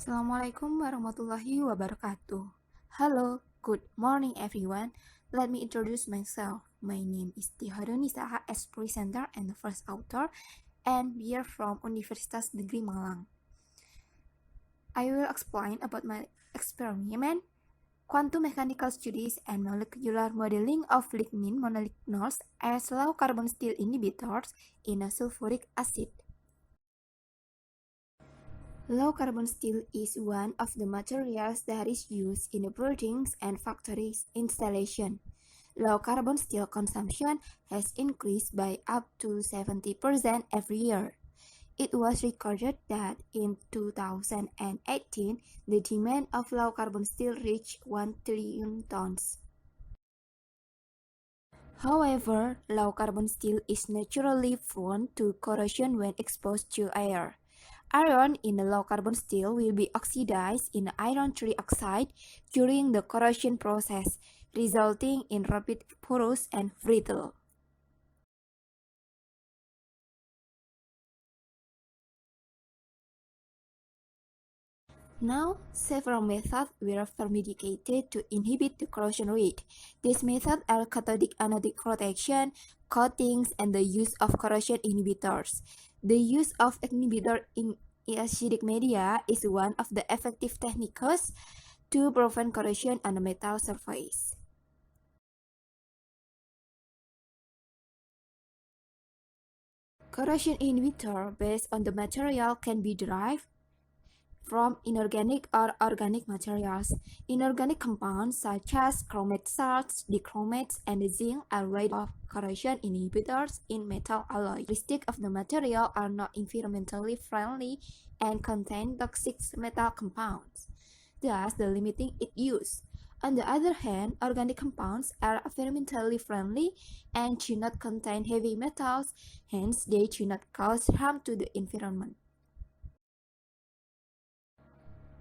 Assalamualaikum warahmatullahi wabarakatuh. Hello, good morning everyone. Let me introduce myself. My name is Tiharunisa as presenter and the first author, and we are from Universitas Negeri Malang. I will explain about my experiment, quantum mechanical studies and molecular modeling of lignin monolignors as low carbon steel inhibitors in a sulfuric acid. Low carbon steel is one of the materials that is used in the buildings and factories installation. Low carbon steel consumption has increased by up to 70% every year. It was recorded that in 2018, the demand of low carbon steel reached 1 trillion tons. However, low carbon steel is naturally prone to corrosion when exposed to air. Iron in the low-carbon steel will be oxidized in iron trioxide during the corrosion process, resulting in rapid porous and brittle. Now, several methods were formulated to inhibit the corrosion rate. These methods are cathodic anodic protection, coatings, and the use of corrosion inhibitors. The use of inhibitor in acidic media is one of the effective techniques to prevent corrosion on the metal surface. Corrosion inhibitor based on the material can be derived from inorganic or organic materials. Inorganic compounds such as chromate salts, dichromates, and zinc are ways of corrosion inhibitors in metal alloys. Characteristics of the material are not environmentally friendly and contain toxic metal compounds, thus limiting its use. On the other hand, organic compounds are environmentally friendly and do not contain heavy metals, hence they do not cause harm to the environment.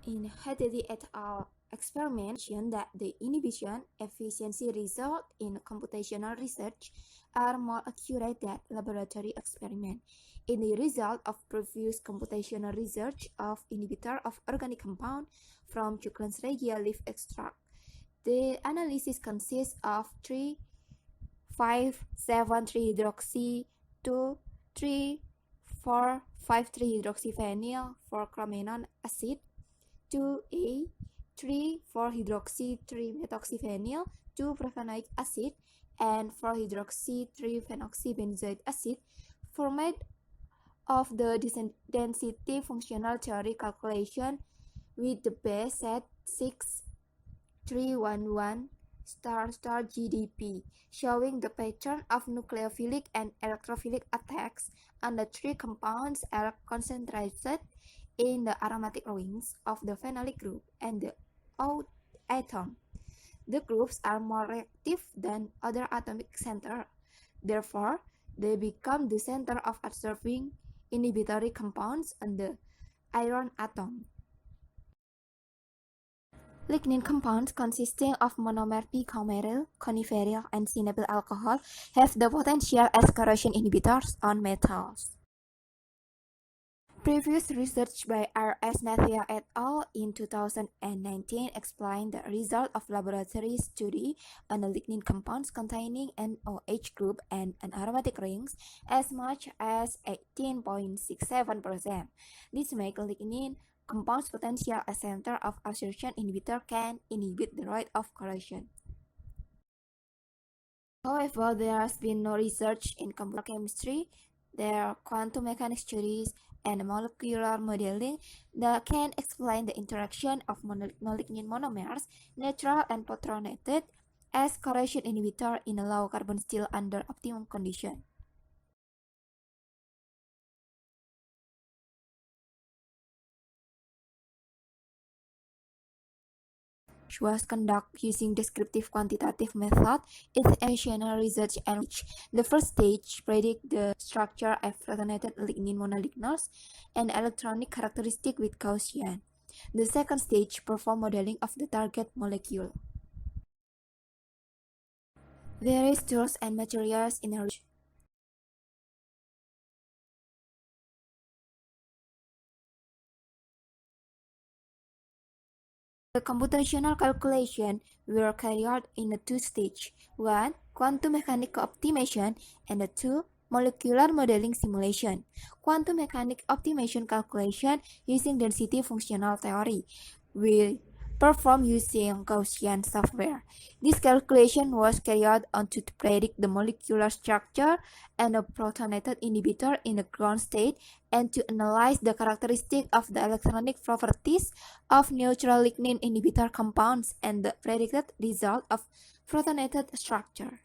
In Hadidi et al. Experiment shown that the inhibition efficiency results in computational research are more accurate than laboratory experiment. In the result of previous computational research of inhibitor of organic compound from Chuclen's regia leaf extract, the analysis consists of 3,5,7,3-hydroxy, 2,3,4,5,3-hydroxyphenyl for chromanone acid, 2A, 3,4-hydroxy-3-methoxyphenyl, 2-profanoic acid, and 4-hydroxy-3-phenoxybenzoic acid, format of the density functional theory calculation with the base set 6311 GDP, showing the pattern of nucleophilic and electrophilic attacks on the three compounds are concentrated in the aromatic rings of the phenolic group and the O atom. The groups are more reactive than other atomic centers. Therefore, they become the center of absorbing inhibitory compounds on the iron atom. Lignin compounds consisting of monomer p-coumaryl, coniferyl, and cinebyl alcohol have the potential as corrosion inhibitors on metals. Previous research by R.S. Nathia et al. In 2019 explained the result of laboratory study on the lignin compounds containing an OH group and an aromatic rings as much as 18.67%. This makes lignin compounds potential as center of absorption inhibitor can inhibit the rate of corrosion. However, there has been no research in computer chemistry, their quantum mechanics studies, and molecular modeling that can explain the interaction of lignin monomers, natural and protonated, as corrosion inhibitor in a low carbon steel under optimum condition. Was conducted using descriptive quantitative method. Its additional research and which the first stage predict the structure of protonated lignin monolignors and electronic characteristic with Gaussian. The second stage perform modeling of the target molecule. Various tools and materials in a The computational calculation were carried out in a two-stage: one, quantum mechanical optimization, and two, molecular modeling simulation. Quantum mechanic optimization calculation using density functional theory will perform using Gaussian software. This calculation was carried out to predict the molecular structure and a protonated inhibitor in the ground state and to analyze the characteristics of the electronic properties of neutral lignin inhibitor compounds and the predicted result of protonated structure.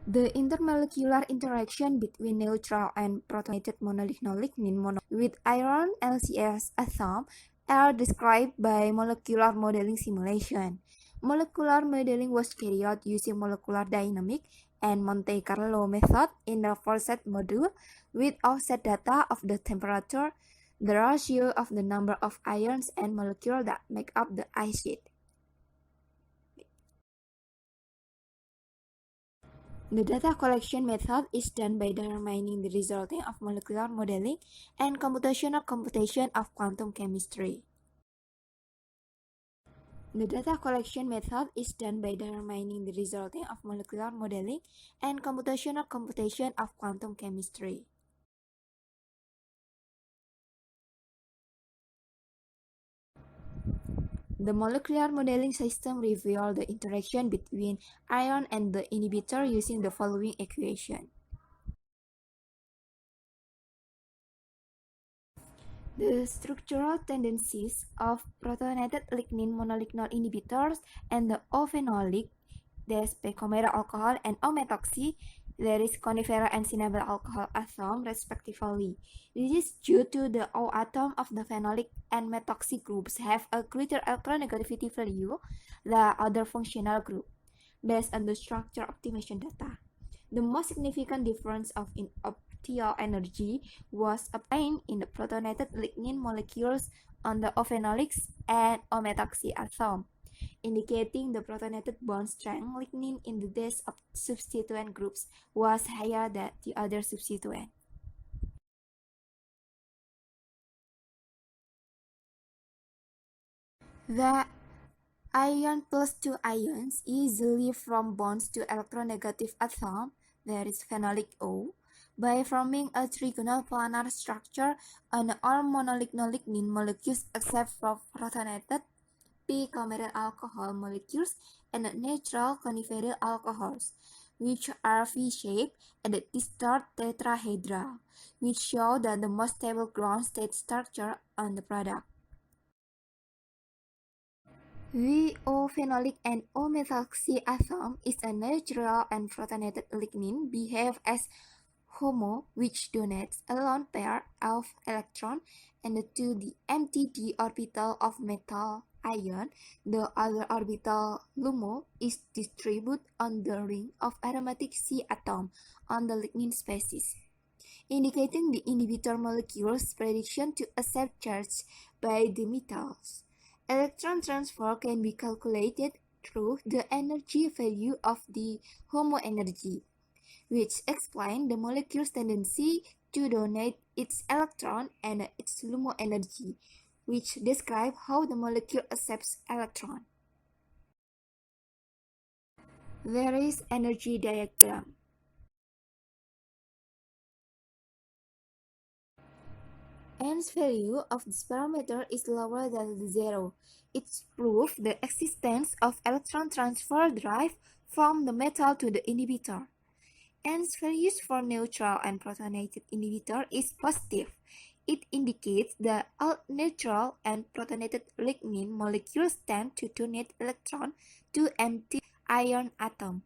The intermolecular interaction between neutral and protonated monolignol lignin with iron LCS atom are described by molecular modeling simulation. Molecular modeling was carried out using molecular dynamic and Monte Carlo method in the forced module with offset data of the temperature, the ratio of the number of ions and molecules that make up the acid. The data collection method is done by determining the resulting of molecular modeling and computational computation of quantum chemistry. The data collection method is done by determining the resulting of molecular modeling and computational computation of quantum chemistry. The molecular modeling system reveals the interaction between ion and the inhibitor using the following equation. The structural tendencies of protonated lignin monolignol inhibitors and the ophenolic des-bicoumaryl alcohol and O-methoxy, there is coniferal and cinnamyl alcohol atom respectively. This is due to the O atom of the phenolic and methoxy groups have a greater electronegativity value than other functional group, based on the structure optimization data. The most significant difference of optical energy was obtained in the protonated lignin molecules on the ophenolics and O-methoxy atom, indicating the protonated bond strength lignin in the des of substituent groups was higher than the other substituent. The ion plus two ions easily form bonds to electronegative atom, there is phenolic O, by forming a trigonal planar structure on all monolignol lignin molecules except for protonated bicoumaryl alcohol molecules and neutral coniferyl alcohols, which are V-shaped and distorted tetrahedral, which show that the most stable ground state structure on the product. VO-phenolic and O-methoxy atom is a neutral and protonated lignin behave as HOMO, which donates a lone pair of electrons and to the empty d orbital of metal ion. The other orbital LUMO is distributed on the ring of aromatic C atom on the lignin species, indicating the inhibitor molecule's prediction to accept charge by the metals. Electron transfer can be calculated through the energy value of the HOMO energy, which explain the molecule's tendency to donate its electron and its LUMO energy, which describe how the molecule accepts electron. There is energy diagram. N's value of this parameter is lower than 0. It's proof the existence of electron transfer derived from the metal to the inhibitor. N's values for neutral and protonated inhibitor is positive. It indicates that all neutral and protonated lignin molecules tend to donate electron to empty ion atom.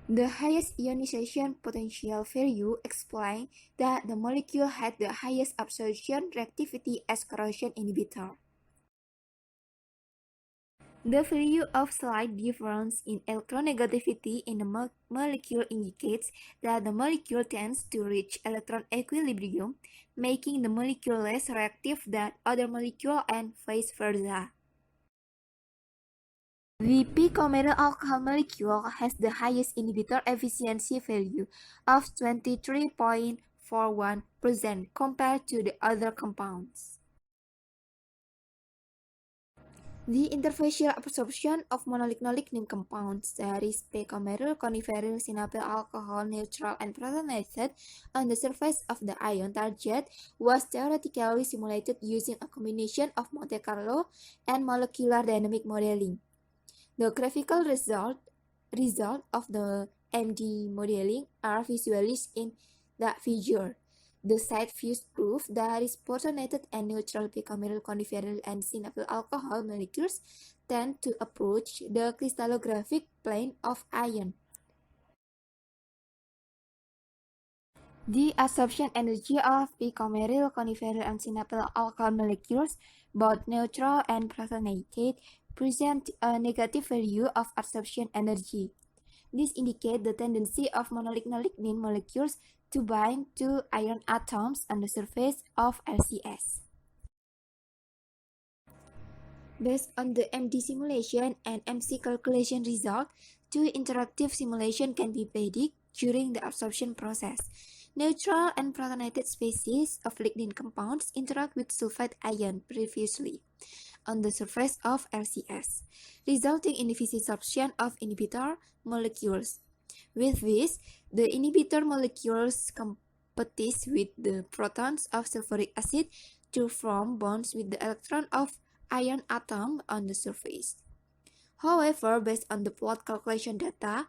The highest ionization potential value explains that the molecule had the highest absorption reactivity as corrosion inhibitor. The value of slight difference in electronegativity in the molecule indicates that the molecule tends to reach electron equilibrium, making the molecule less reactive than other molecules and vice versa. The picomeryl alcohol molecule has the highest inhibitor efficiency value of 23.41% compared to the other compounds. The interfacial absorption of monolignin compounds, that is picomeryl, coniferyl, synapyl alcohol, neutral, and protonated on the surface of the ion target was theoretically simulated using a combination of Monte Carlo and molecular dynamic modeling. The graphical result of the MD modeling are visualized in that figure. The side views prove that is protonated and neutral picomeryl, coniferyl, and synapyl alcohol molecules tend to approach the crystallographic plane of ion. The absorption energy of picomeryl, coniferyl, and synapyl alcohol molecules, both neutral and protonated, present a negative value of absorption energy. This indicates the tendency of monolignin molecules to bind to iron atoms on the surface of LCS. Based on the MD simulation and MC calculation result, two interactive simulations can be predicted during the absorption process. Neutral and protonated species of lignin compounds interact with sulfide ion previously on the surface of LCS, resulting in the absorption of inhibitor molecules. With this, the inhibitor molecules compete with the protons of sulfuric acid to form bonds with the electron of iron atom on the surface. However, based on the plot calculation data,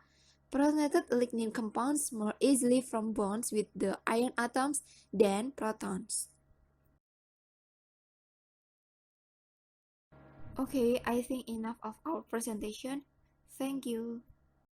protonated lignin compounds more easily form bonds with the iron atoms than protons. Okay, I think enough of our presentation. Thank you.